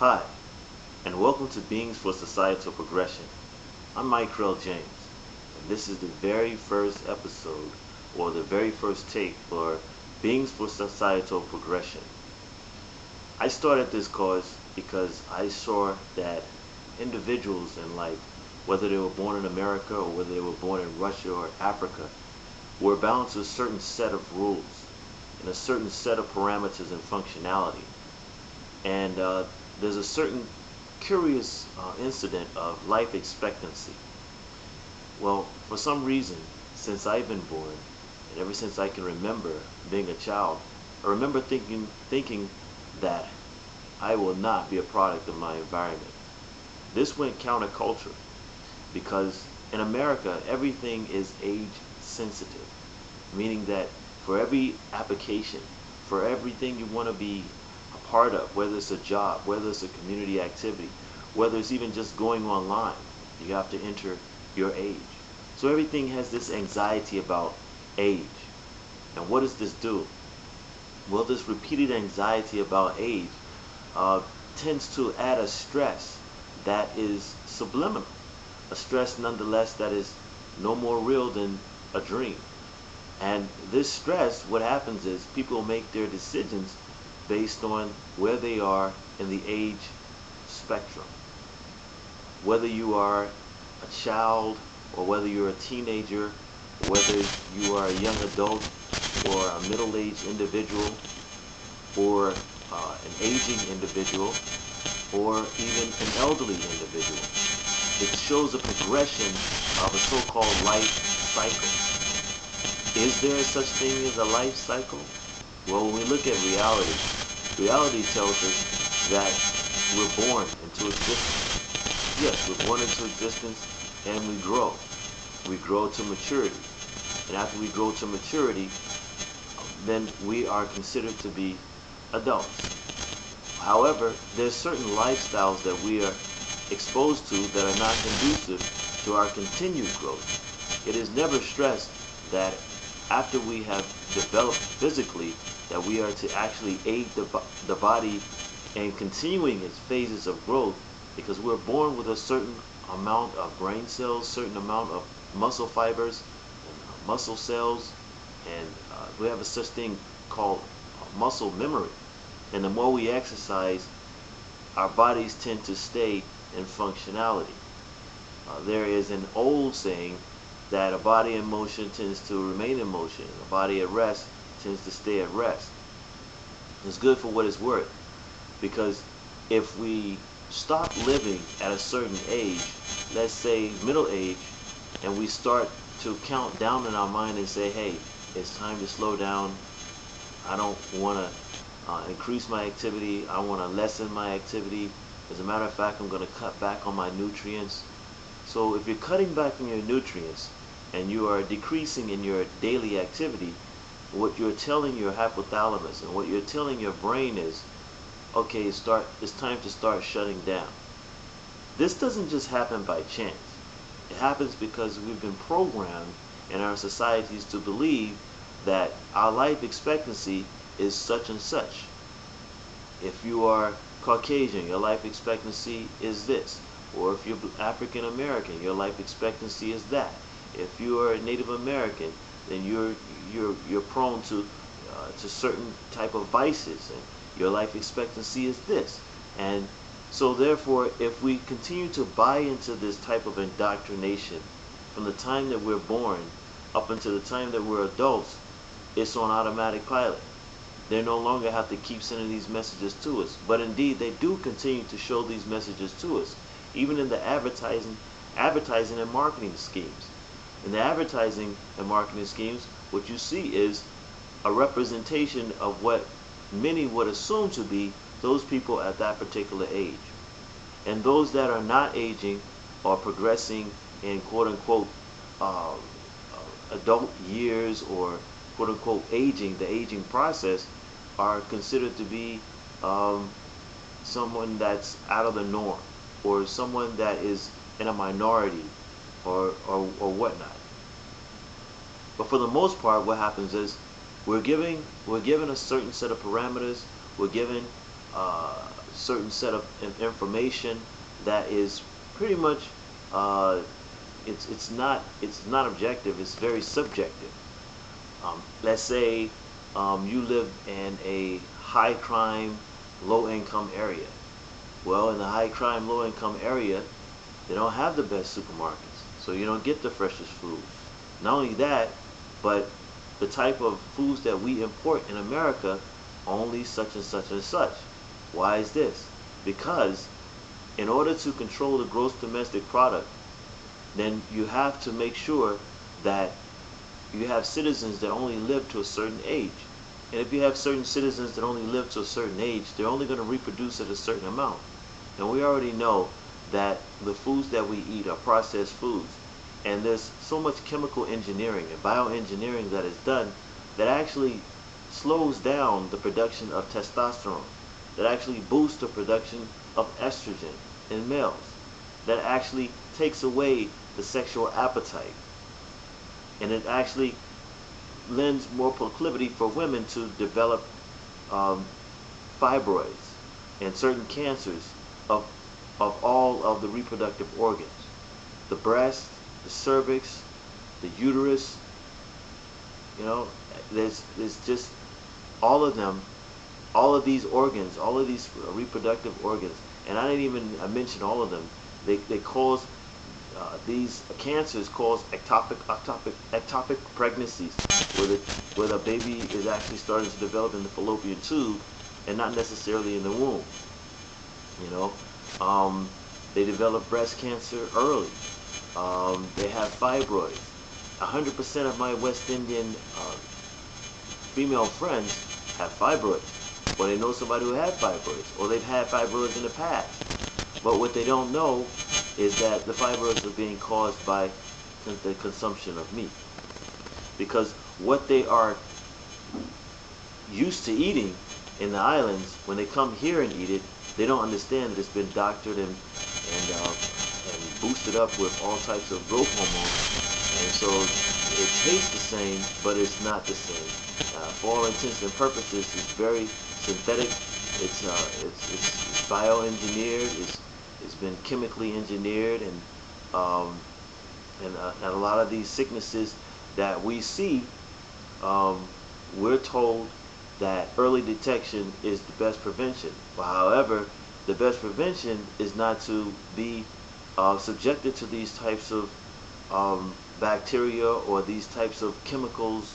Hi, and welcome to Beings for Societal Progression. I'm Michraél, and this is the very first episode, or the very first take for Beings for Societal Progression. I started this cause because I saw that individuals in life, whether they were born in America or whether they were born in Russia or Africa, were bound to a certain set of rules and a certain set of parameters and functionality. And there's a certain curious incident of life expectancy. Well, for some reason, since I've been born, and ever since I can remember being a child, I remember thinking that I will not be a product of my environment. This went counterculture because in America, everything is age sensitive, meaning that for every application, for everything you want to be a part of, whether it's a job, whether it's a community activity, whether it's even just going online, you have to enter your age. So everything has this anxiety about age. And what does this do? Well, this repeated anxiety about age tends to add a stress that is subliminal, a stress nonetheless that is no more real than a dream. And this stress, what happens is people make their decisions based on where they are in the age spectrum. Whether you are a child or whether you're a teenager, whether you are a young adult or a middle-aged individual or an aging individual or even an elderly individual. It shows a progression of a so-called life cycle. Is there such thing as a life cycle? Well, when we look at reality, reality tells us that we're born into existence. Yes, we're born into existence and we grow. We grow to maturity. And after we grow to maturity, then we are considered to be adults. However, there's certain lifestyles that we are exposed to that are not conducive to our continued growth. It is never stressed that after we have developed physically, that we are to actually aid the body in continuing its phases of growth, because we're born with a certain amount of brain cells, certain amount of muscle fibers, and muscle cells, and we have a such thing called muscle memory. And the more we exercise, our bodies tend to stay in functionality. There is an old saying that a body in motion tends to remain in motion, and a body at rest tends to stay at rest. It's good for what it's worth, because if we stop living at a certain age, let's say middle age, and we start to count down in our mind and say, hey, it's time to slow down, I don't want to increase my activity, I want to lessen my activity, as a matter of fact, I'm going to cut back on my nutrients. So if you're cutting back on your nutrients and you are decreasing in your daily activity, what you're telling your hypothalamus and what you're telling your brain is, okay, it's time to start shutting down. This doesn't just happen by chance. It happens because we've been programmed in our societies to believe that our life expectancy is such and such. If you are Caucasian, your life expectancy is this. Or if you're African American, your life expectancy is that. If you are Native American, then you're prone to certain type of vices, and your life expectancy is this. And so therefore, if we continue to buy into this type of indoctrination from the time that we're born up until the time that we're adults, it's on automatic pilot. They no longer have to keep sending these messages to us. But indeed, they do continue to show these messages to us, even in the advertising and marketing schemes. In the advertising and marketing schemes, what you see is a representation of what many would assume to be those people at that particular age. And those that are not aging or progressing in quote-unquote adult years, or quote-unquote aging, the aging process, are considered to be someone that's out of the norm, or someone that is in a minority, or whatnot. But for the most part, what happens is we're given a certain set of parameters. We're given certain set of information that is pretty much it's not objective. It's very subjective. Let's say you live in a high crime, low income area. Well, in the high crime, low income area, they don't have the best supermarkets, so you don't get the freshest food. Not only that, but the type of foods that we import in America, only such and such and such. Why is this? Because in order to control the gross domestic product, then you have to make sure that you have citizens that only live to a certain age. And if you have certain citizens that only live to a certain age, they're only going to reproduce at a certain amount. And we already know that the foods that we eat are processed foods. And there's so much chemical engineering and bioengineering that is done that actually slows down the production of testosterone, that actually boosts the production of estrogen in males, that actually takes away the sexual appetite. And it actually lends more proclivity for women to develop um, fibroids and certain cancers of, of all of the reproductive organs. The breast, the cervix, the uterus, there's just all of them, all of these organs, all of these reproductive organs, and I didn't even mention all of them. They cause these cancers cause ectopic pregnancies, where the baby is actually starting to develop in the fallopian tube and not necessarily in the womb. You know, they develop breast cancer early. They have fibroids. 100% of my West Indian female friends have fibroids, or they know somebody who had fibroids, or they've had fibroids in the past. But what they don't know is that the fibroids are being caused by the consumption of meat. Because what they are used to eating in the islands, when they come here and eat it, they don't understand that it's been doctored and boosted up with all types of growth hormones. And so it tastes the same, but it's not the same. For all intents and purposes, it's very synthetic. It's bioengineered. It's been chemically engineered, and a lot of these sicknesses that we see, we're told that early detection is the best prevention. But however, the best prevention is not to be subjected to these types of bacteria or these types of chemicals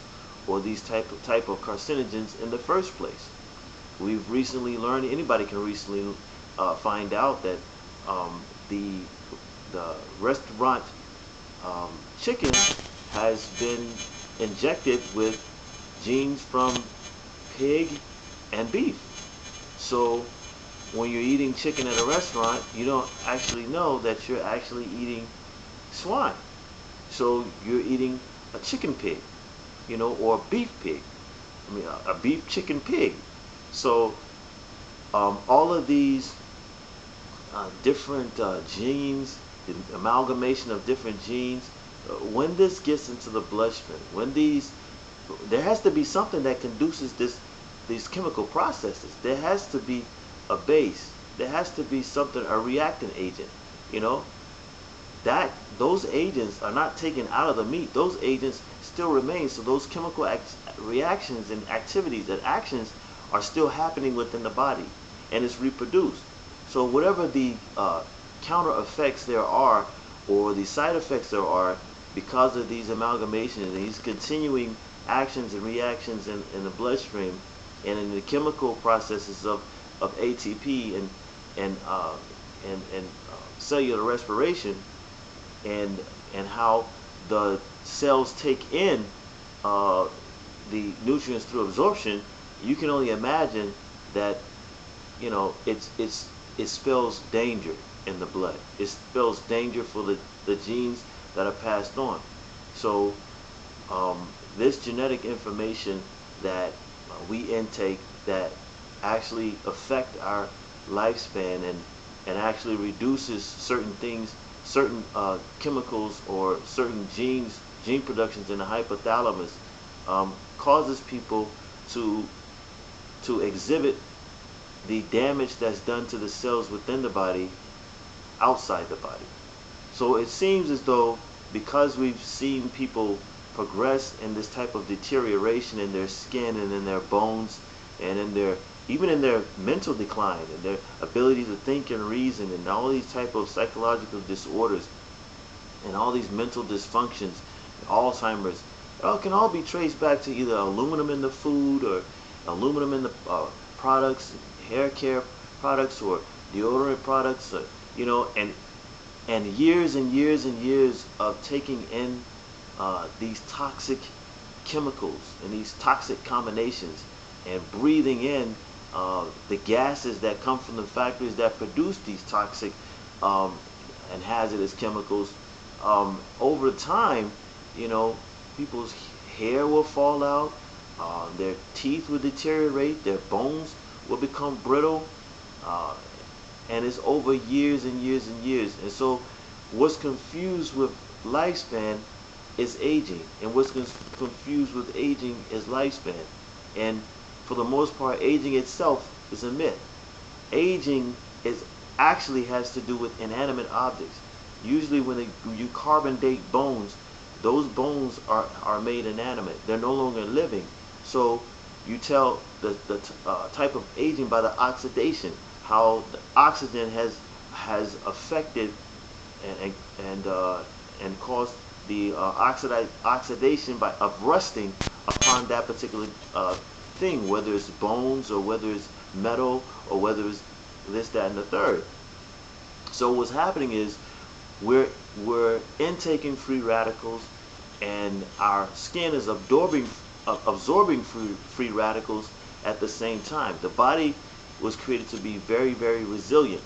or these type of carcinogens in the first place. We've recently learned, anybody can recently find out that the restaurant chicken has been injected with genes from pig and beef. So when you're eating chicken at a restaurant, you don't actually know that you're actually eating swine. So you're eating a chicken pig, or a beef pig. I mean, a beef chicken pig. So all of these different genes, the amalgamation of different genes, when this gets into the bloodstream, there has to be something that conduces these chemical processes. There has to be a base. There has to be something, a reactant agent. You know, that those agents are not taken out of the meat. Those agents still remain. So those chemical reactions and activities and actions are still happening within the body, and it's reproduced. So whatever the counter effects there are, or the side effects there are, because of these amalgamations and these continuing actions and reactions in the bloodstream and in the chemical processes of ATP and cellular respiration, and how the cells take in the nutrients through absorption, you can only imagine that it spells danger in the blood. It spells danger for the genes that are passed on. So this genetic information that we intake that actually affect our lifespan and actually reduces certain things, certain chemicals or certain gene productions in the hypothalamus, causes people to exhibit the damage that's done to the cells within the body outside the body. So it seems as though because we've seen people progress in this type of deterioration in their skin and in their bones and in their even in their mental decline and their ability to think and reason and all these type of psychological disorders and all these mental dysfunctions, Alzheimer's, it can all be traced back to either aluminum in the food or aluminum in the products, hair care products or deodorant products, and years and years and years of taking in these toxic chemicals and these toxic combinations and breathing in the gases that come from the factories that produce these toxic and hazardous chemicals. Over time, people's hair will fall out, their teeth will deteriorate, their bones will become brittle, and it's over years and years and years. And so what's confused with lifespan is aging, and what's confused with aging is lifespan. And for the most part, aging itself is a myth. Aging is actually has to do with inanimate objects. Usually when you carbon date bones, those bones are made inanimate. They're no longer living. So you tell the type of aging by the oxidation, how the oxygen has affected and caused the oxidation of rusting upon that particular thing, whether it's bones or whether it's metal or whether it's this, that, and the third. So what's happening is we're intaking free radicals, and our skin is absorbing free radicals at the same time. The body was created to be very, very resilient.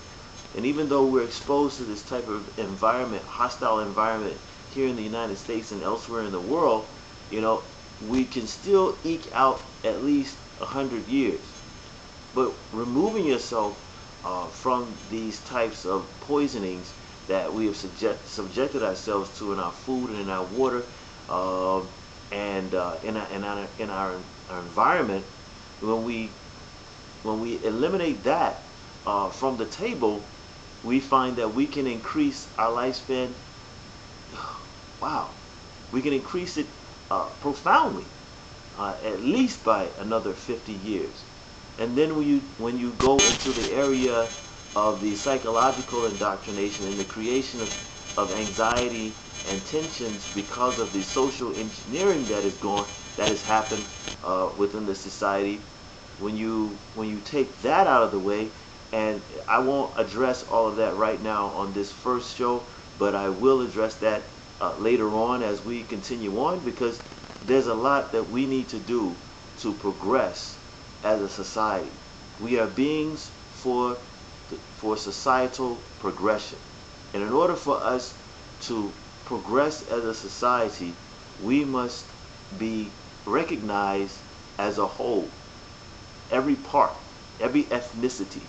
And even though we're exposed to this type of environment, hostile environment here in the United States and elsewhere in the world, we can still eke out at least 100 years. But removing yourself from these types of poisonings that we have subjected ourselves to in our food and in our water and in our environment, when we eliminate that from the table, we find that we can increase our lifespan. Wow, we can increase it profoundly, at least by another 50 years. And then when you go into the area of the psychological indoctrination and the creation of anxiety and tensions because of the social engineering that has happened within the society, when you take that out of the way, and I won't address all of that right now on this first show, but I will address that later on as we continue on, because there's a lot that we need to do to progress as a society. We are beings for societal progression. And in order for us to progress as a society, we must be recognized as a whole. Every part, every ethnicity,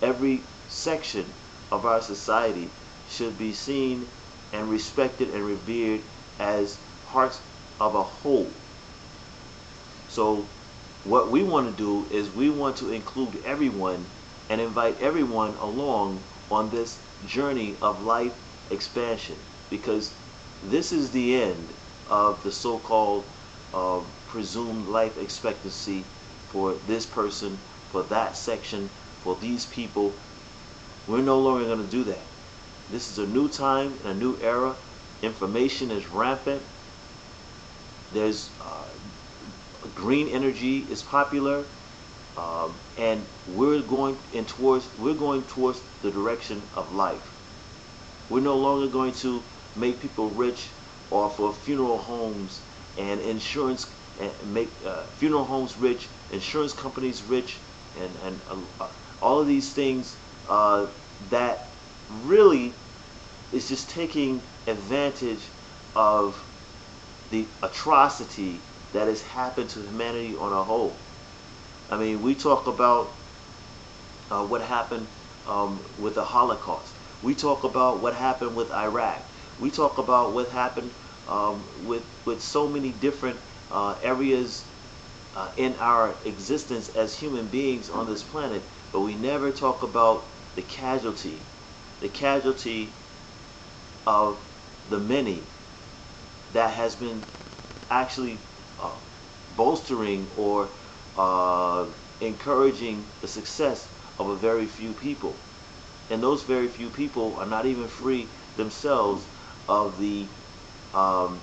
every section of our society should be seen and respected and revered as parts of a whole. So what we want to do is we want to include everyone and invite everyone along on this journey of life expansion, because this is the end of the so-called presumed life expectancy for this person, for that section, for these people. We're no longer going to do that. This is a new time and a new era. Information is rampant. There's green energy is popular, and we're going towards the direction of life. We're no longer going to make people rich or for funeral homes and insurance, and make funeral homes rich, insurance companies rich, and all of these things that really is just taking advantage of the atrocity that has happened to humanity on a whole. I mean, we talk about what happened with the Holocaust. We talk about what happened with Iraq. We talk about what happened with so many different areas in our existence as human beings on this planet, but we never talk about the casualty of the many that has been actually uh, bolstering or uh, encouraging the success of a very few people. And those very few people are not even free themselves of the um,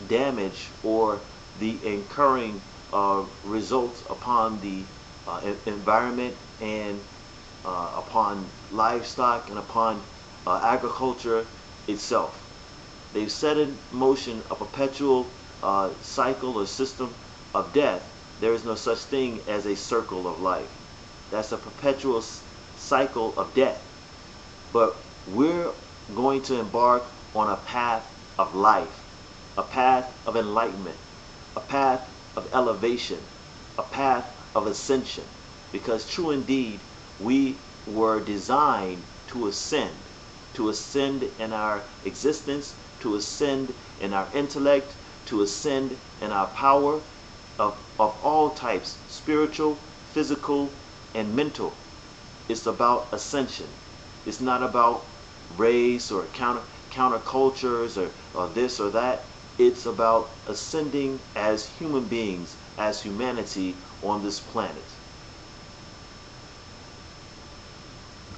damage or the incurring results upon the environment and upon livestock and upon agriculture itself. They've set in motion a perpetual cycle or system of death. There is no such thing as a circle of life. That's a perpetual cycle of death. But we're going to embark on a path of life, a path of enlightenment, a path of elevation, a path of ascension. Because true indeed, we were designed to ascend in our existence, to ascend in our intellect, to ascend in our power of all types, spiritual, physical, and mental. It's about ascension. It's not about race or countercultures or this or that. It's about ascending as human beings, as humanity on this planet.